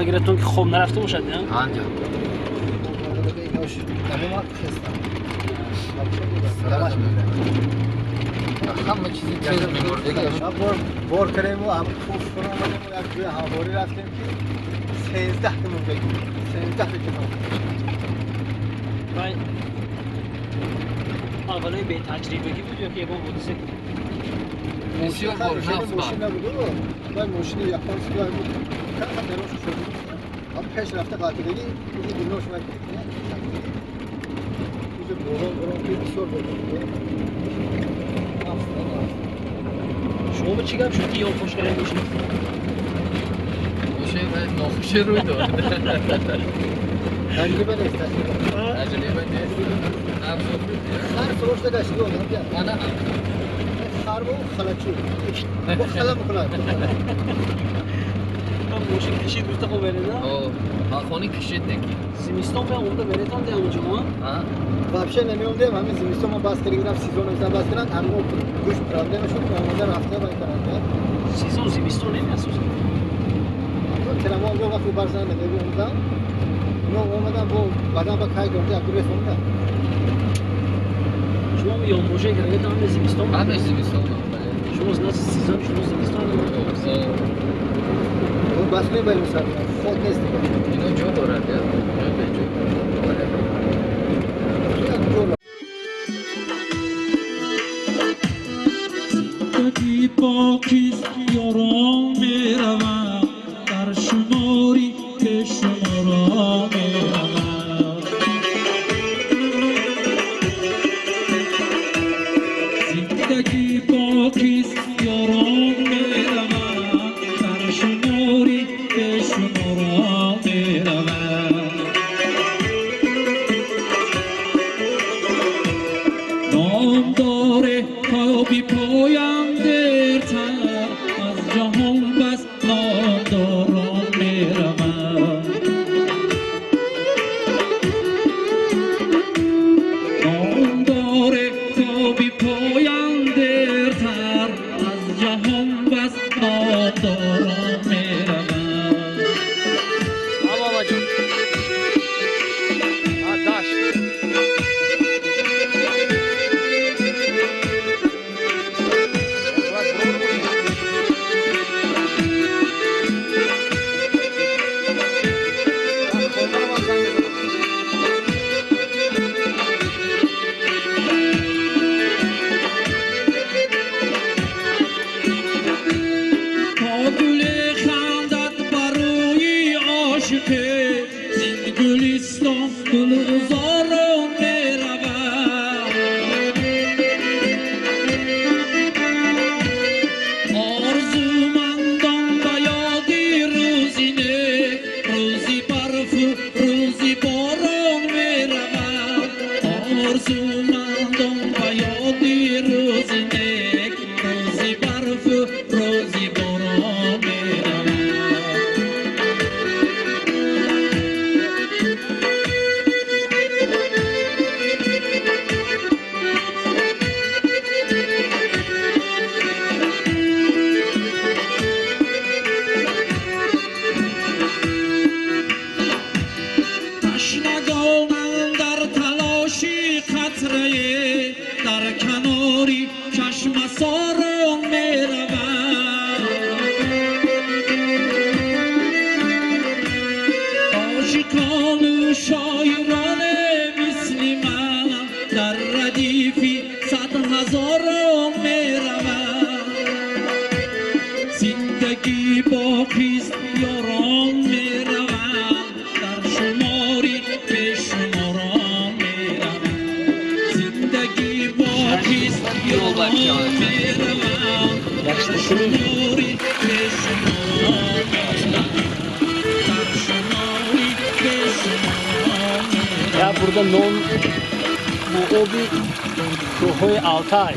میگیرتون که خوب نرفته باشد نه؟ آنجا همه چیزی تیز میمورد دیگه بار کردیم و هم خوف کنم و یک توی هواری رفتیم که 13 تمون بگیم 13 تمون باید اولای به تجربگی بود یا که با حادثه بسیار بار نفت ماشین نبود باید ماشین یک پانس بیای بود که دروش شد هم پیش رفته قاطی بگی دیگه دلوش باید دیگه برون که بسیار بود شما به چی گفت شد یا خوش کرده میشه؟ میشه باید ناخوشی روی داد تجربه نیست تجربه نیست خر فروش داشتی اونم بیا انا خر و خلچو با خلا میکنه ماشین کشید روز خوب بره نه؟ خانی کشید نکی زمستان به اونده بریتان دیگه اونجا ما؟ вообще نمیومدیم همین زمستان ما بس کردیم سیزون از بس کردن همون گوش پرابلم شد که اومدن رفته باید کردن سیزون زمستان نمیاد ترما اونجا وقتی برزن نمیگه اومدن اومدن با بعدا با کای کرده اکوری خوندن شما یا موجه کرده تا همه زمستان همه زمستان شما از ناس سیزون شما زمستان اون بس میبریم سر خود نیست اینو جو دارد یا زندگی پاکیست یاران میروم در شماری که شما را میروم زندگی پاکیست یاران میروم در شماری که شما را میروم نام داره تا بی پایم درتر از جهان بس نام دارم میروم نام داره تا بی پایم درتر از جهان بس نام دارم میروم بابا جون داشت تا گل خندت برای عاشقه زین گلستان گلزاران میروم آرزومندم به یادی روزی نک روزی برف و روزی باران میروم آرزومندم به یادی روزی نک روزی برف و روزی باران میروم تشنگانم در تلاشی قطره در کناری چشم ساران میروم عاشقان و شاعران مثل من در ردیفی 100,000 میروم زندگی باقیست یاران میروم در شماری به شماران میروم زندگی باقیست یاران میروم در شماری به شماران میروم در شماری به شماران میروم یا burada non bu obi ruhoy altay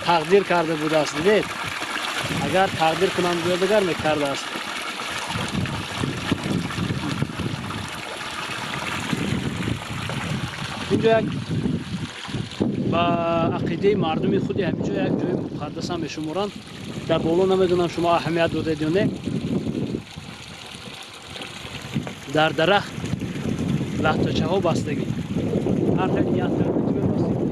takdir kardı budası değil. Agar takdir kunan diyordugar mı kardas? اینجا یک با عقیده مردمی خودی همینجا یک جای مقدس هم شمارن در بالا نمیدونم شما اهمیت داده یا نه در درخت لختچه ها بستگی هر خیلی یه بستگی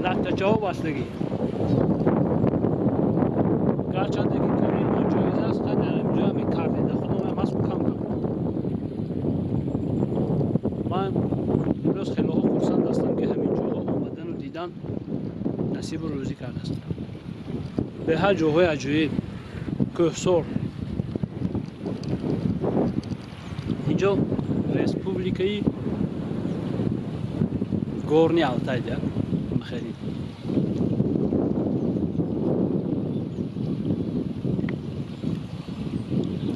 لختچه ها بستگی گرچند که کاری ناجایز است تا در اینجا همی کردید خودم هم هست کم کم من امروز خیلی ها خورسند هستم که همین جاها آمدن و دیدن نصیب روزی کرده است به هر جاهای عجیب کوهسار اینجا ریسپوبلیکای گورنی آلتایه خیلی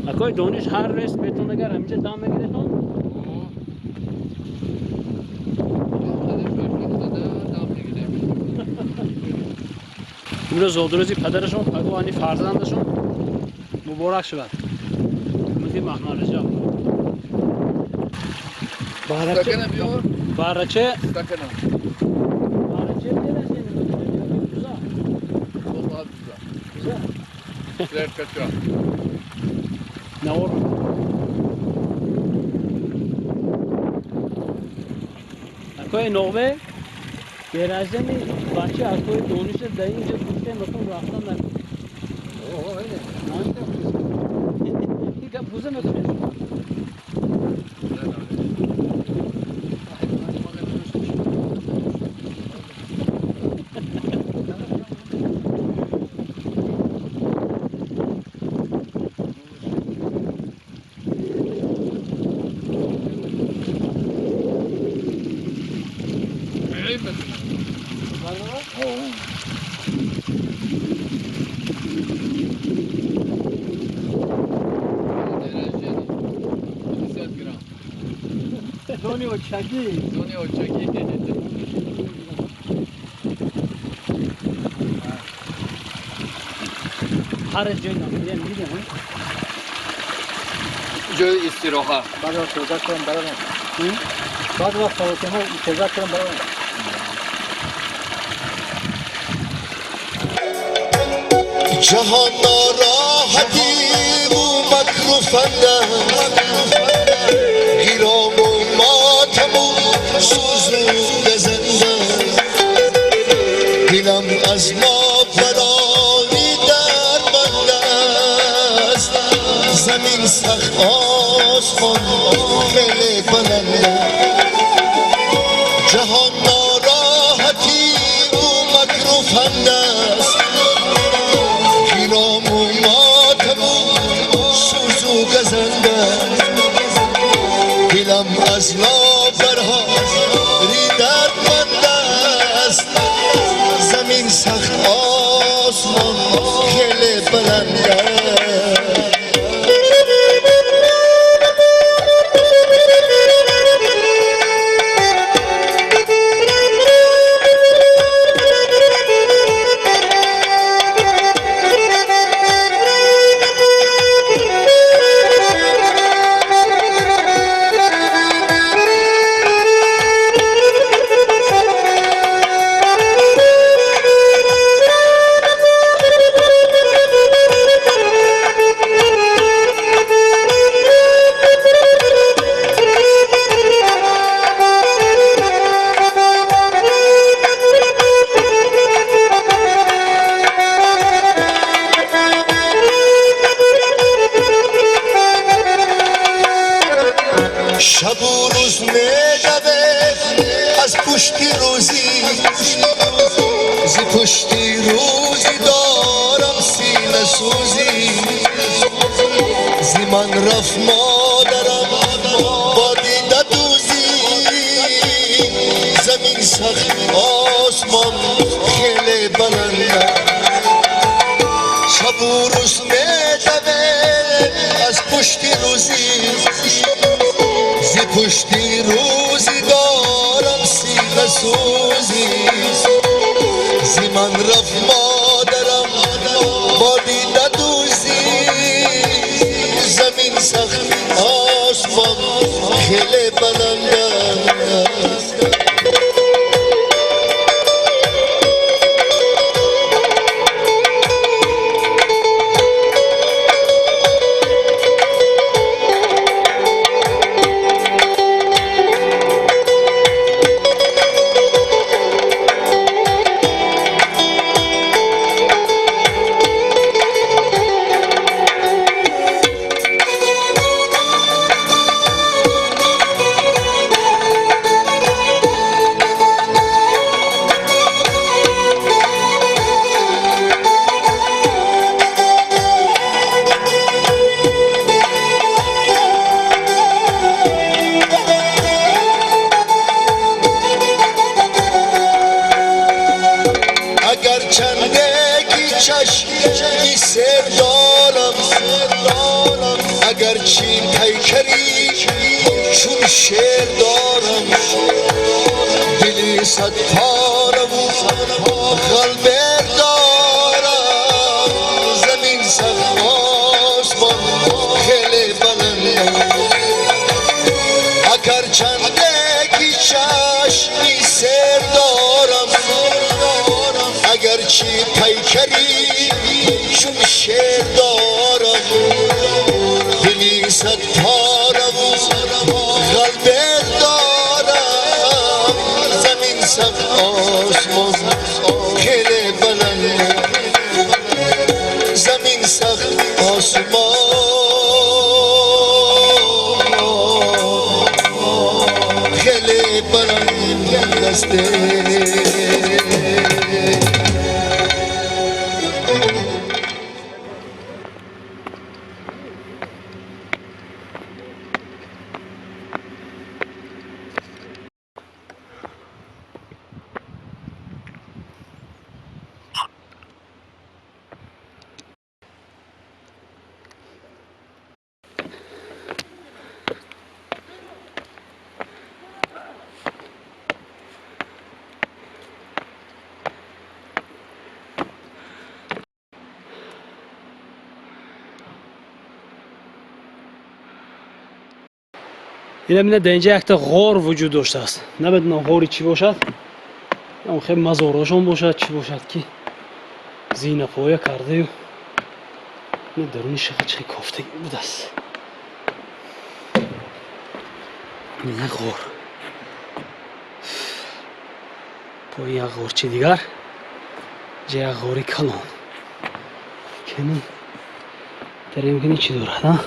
اکای دانش هر ریس بهتون اگر همیشه دام میگیره تو امروز زادروزی پدرشون پگوانی فرزندشون مبارک شود مدی محمد رجا Stakana biyor. بارچه Stakana. بارچه دیدن güzel Vallahi güzel. güzel Güzel kaçıyor. ne olur اکای نوبه گرازه می بچه اکای دانش در اینجا گفته میخوام رفتن در اوه öyle. این که بوزه میکنه Güzel abi. Vereyim mi sana? Enerji 200 gram. دونی و چگی Doni ocaki. هر جای نمیدن میدن Joy istirahat. بعد از توزه کنم برام بعد وقت هواپیما توزه کنم برام جهان ناراحتی و مکروفندم گیرام و ماتم و سوزنده زندم دلم از ما برای درمند است زمین سخت آسمان خیلی بلند جهان ناراحتی و مکروفند است گیرام و ماتم و سوز و گزنده دلم از لاغرها دردمند است زمین سخت آسمان خیلی بلند است شب و روز میدوه از پشتی روزی ز پشتی روزی دارم سینه سوزی زی من رفت مادرم با دیده دوزی زمین سخت آسمان خیلی بلنده شب و روز میدوه از پشتی روزی زی پشتی روزی دارم سینه سوزی زی من رفت مادرم با دیده دوزی زمین سخت آسمان خیلی بلند است چشمی سر دارم اگرچه پیکری چون شعر دارم دلی صد پارم قلب دارم زمین سقف آسمان خیلی بلند اگر چندگی چشمی سر دارم اگرچه پیکری چون شعر دارم دلی صد پارم قلب دارم زمین سقف آسمان خیلی بلند زمین سقف آسمان خیلی بلند دسته اینا در اینجا یک تا غار وجود داشته است. نمیدونم غاری چی باشد. اون خیلی مزاراشون باشد چی باشد که زینه پایه کرده و نه درونش چه کافتگی بوده است. این غار پای یک غارچی دیگر جای یک غاری کلان که نه در این چی دارد ها؟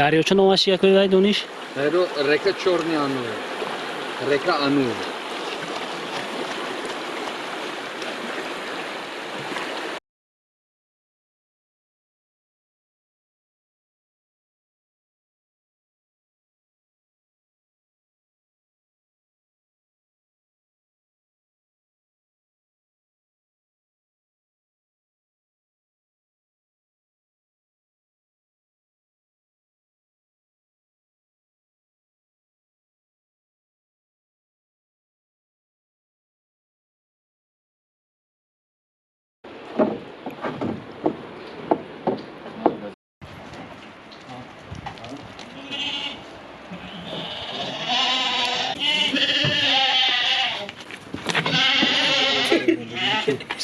دریاچه نامش یک کوی دونیش؟ رکا چورنی آنو رکا آنو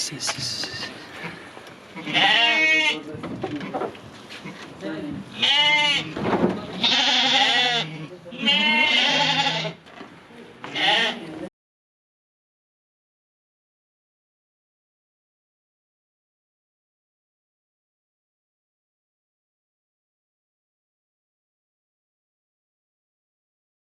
Sessiz.